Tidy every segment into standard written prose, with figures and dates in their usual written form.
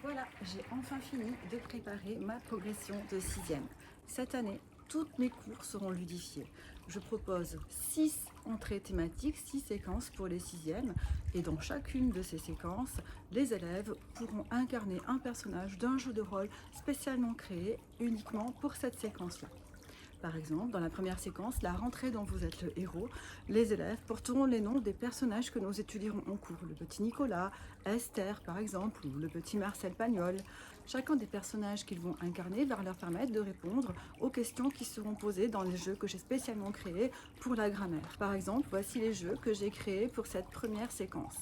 Voilà, j'ai enfin fini de préparer ma progression de sixième. Cette année, toutes mes cours seront ludifiés. Je propose 6 entrées thématiques, 6 séquences pour les sixièmes, et dans chacune de ces séquences, les élèves pourront incarner un personnage d'un jeu de rôle spécialement créé uniquement pour cette séquence-là. Par exemple, dans la première séquence, la rentrée dont vous êtes le héros, les élèves porteront les noms des personnages que nous étudierons en cours. Le petit Nicolas, Esther par exemple, ou le petit Marcel Pagnol. Chacun des personnages qu'ils vont incarner va leur permettre de répondre aux questions qui seront posées dans les jeux que j'ai spécialement créés pour la grammaire. Par exemple, voici les jeux que j'ai créés pour cette première séquence.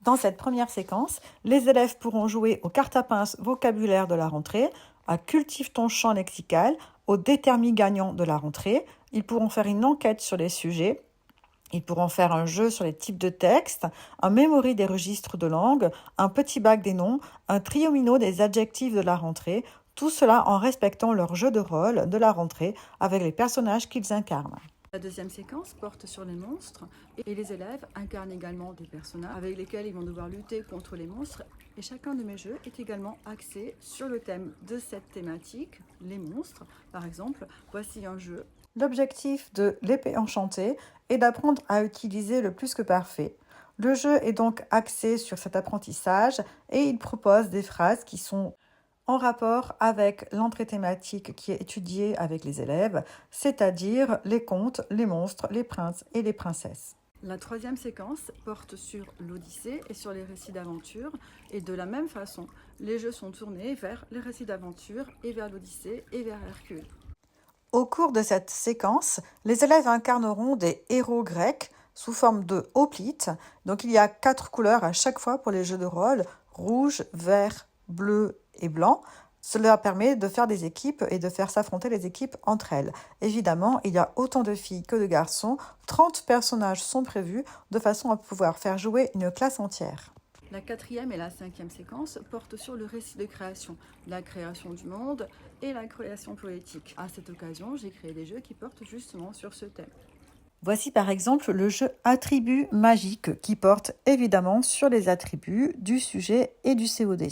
Dans cette première séquence, les élèves pourront jouer aux cartes à pince vocabulaire de la rentrée, à Cultive ton champ lexical, au détermi gagnant de la rentrée. Ils pourront faire une enquête sur les sujets. Ils pourront faire un jeu sur les types de textes, un memory des registres de langue, un petit bac des noms, un triomino des adjectifs de la rentrée, tout cela en respectant leur jeu de rôle de la rentrée avec les personnages qu'ils incarnent. La deuxième séquence porte sur les monstres et les élèves incarnent également des personnages avec lesquels ils vont devoir lutter contre les monstres. Et chacun de mes jeux est également axé sur le thème de cette thématique, les monstres. Par exemple, voici un jeu. L'objectif de l'épée enchantée est d'apprendre à utiliser le plus que parfait. Le jeu est donc axé sur cet apprentissage et il propose des phrases qui sont en rapport avec l'entrée thématique qui est étudiée avec les élèves, c'est-à-dire les contes, les monstres, les princes et les princesses. La troisième séquence porte sur l'Odyssée et sur les récits d'aventure. Et de la même façon, les jeux sont tournés vers les récits d'aventure et vers l'Odyssée et vers Hercule. Au cours de cette séquence, les élèves incarneront des héros grecs sous forme de hoplites. Donc il y a 4 couleurs à chaque fois pour les jeux de rôle, rouge, vert, bleu et blanc. Cela permet de faire des équipes et de faire s'affronter les équipes entre elles. Évidemment, il y a autant de filles que de garçons. 30 personnages sont prévus de façon à pouvoir faire jouer une classe entière. La quatrième et la cinquième séquence portent sur le récit de création, la création du monde et la création poétique. À cette occasion, j'ai créé des jeux qui portent justement sur ce thème. Voici par exemple le jeu Attributs magiques qui porte évidemment sur les attributs du sujet et du COD.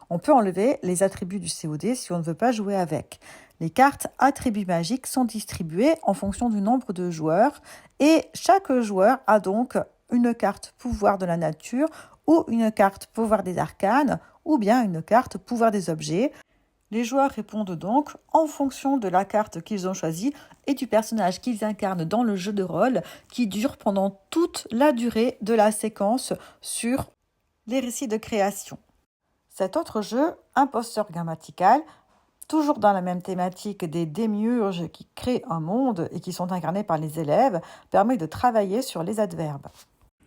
On peut enlever les attributs du COD si on ne veut pas jouer avec. Les cartes attributs magiques sont distribuées en fonction du nombre de joueurs et chaque joueur a donc une carte pouvoir de la nature ou une carte pouvoir des arcanes ou bien une carte pouvoir des objets. Les joueurs répondent donc en fonction de la carte qu'ils ont choisie et du personnage qu'ils incarnent dans le jeu de rôle qui dure pendant toute la durée de la séquence sur les récits de création. Cet autre jeu, Imposteur grammatical, toujours dans la même thématique des démiurges qui créent un monde et qui sont incarnés par les élèves, permet de travailler sur les adverbes.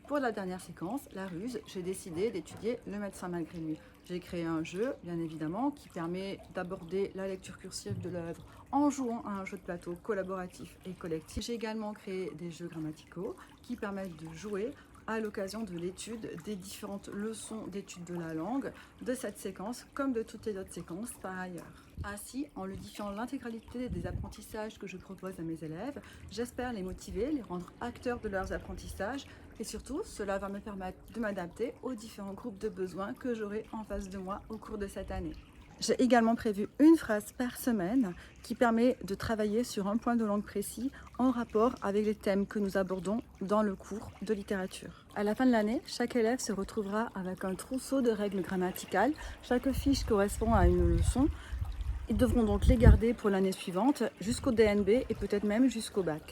Pour la dernière séquence, la ruse, j'ai décidé d'étudier le médecin malgré lui. J'ai créé un jeu, bien évidemment, qui permet d'aborder la lecture cursive de l'œuvre en jouant à un jeu de plateau collaboratif et collectif. J'ai également créé des jeux grammaticaux qui permettent de jouer à l'occasion de l'étude des différentes leçons d'étude de la langue de cette séquence comme de toutes les autres séquences par ailleurs. Ainsi, en ludifiant l'intégralité des apprentissages que je propose à mes élèves, j'espère les motiver, les rendre acteurs de leurs apprentissages et surtout, cela va me permettre de m'adapter aux différents groupes de besoins que j'aurai en face de moi au cours de cette année. J'ai également prévu une phrase par semaine qui permet de travailler sur un point de langue précis en rapport avec les thèmes que nous abordons dans le cours de littérature. À la fin de l'année, chaque élève se retrouvera avec un trousseau de règles grammaticales. Chaque fiche correspond à une leçon. Ils devront donc les garder pour l'année suivante jusqu'au DNB et peut-être même jusqu'au bac.